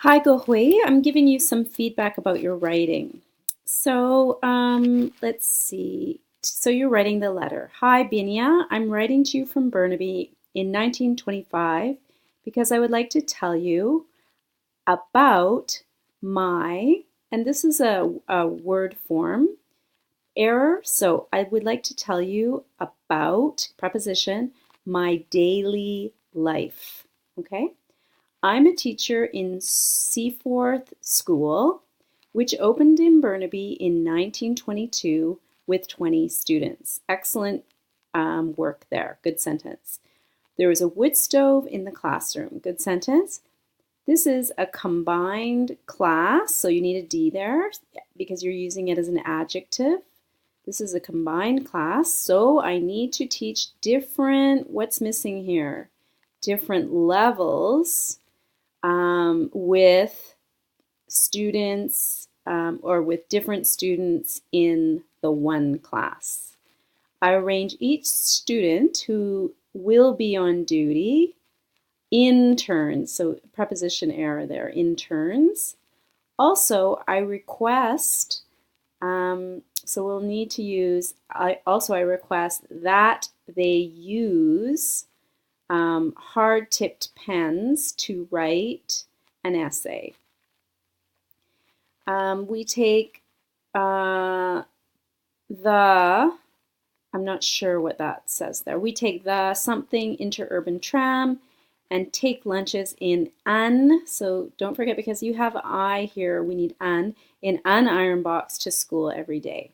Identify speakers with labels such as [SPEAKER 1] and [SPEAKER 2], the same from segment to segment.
[SPEAKER 1] Hi, Gohui. I'm giving you some feedback about your writing. Let's see. So you're writing the letter. Hi, Binia. I'm writing to you from Burnaby in 1925 because I would like to tell you about and this is a word form, error. So I would like to tell you about, preposition, my daily life. Okay? I'm a teacher in Seaforth School, which opened in Burnaby in 1922 with 20 students. Excellent work there. Good sentence. There was a wood stove in the classroom. Good sentence. This is a combined class, so you need a D there because you're using it as an adjective. This is a combined class, so I need to teach what's missing here? Different levels with students or with different students in the one class. I arrange each student who will be on duty in turns, so preposition error there, in turns. Also, I request, so we'll need to use, I request that they use hard-tipped pens to write an essay. We take I'm not sure what that says there. We take the something interurban tram and take lunches in so don't forget because you have I here, we need in an iron box to school every day.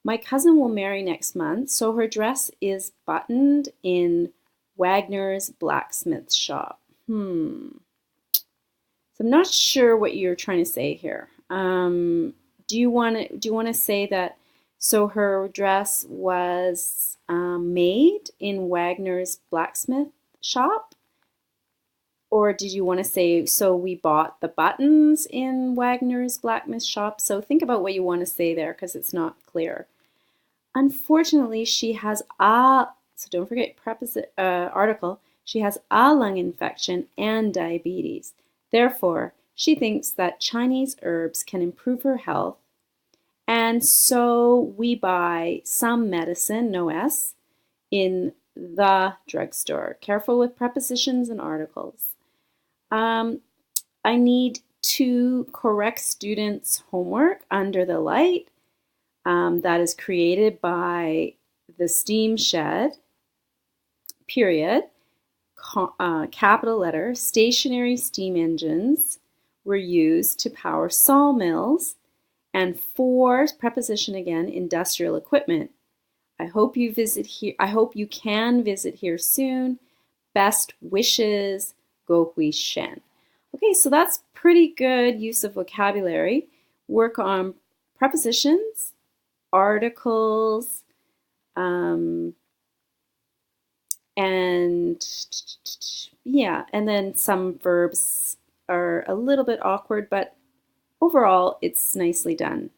[SPEAKER 1] My cousin will marry next month, so her dress is buttoned in Wagner's blacksmith shop. So I'm not sure what you're trying to say here. Do you want to say that so her dress was made in Wagner's blacksmith shop? Or did you want to say so we bought the buttons in Wagner's blacksmith shop? So think about what you want to say there because it's not clear. Unfortunately, she has so don't forget article, she has a lung infection and diabetes. Therefore, she thinks that Chinese herbs can improve her health, and so we buy some medicine, no S, in the drugstore. Careful with prepositions and articles. I need to correct students' homework under the light. That is created by the steam shed, period, capital letter. Stationary steam engines were used to power sawmills, and for preposition again, industrial equipment. I hope you can visit here soon. Best wishes, Go Hui Shen. Okay, so that's pretty good use of vocabulary. Work on prepositions, articles, and yeah, and then some verbs are a little bit awkward, but overall it's nicely done.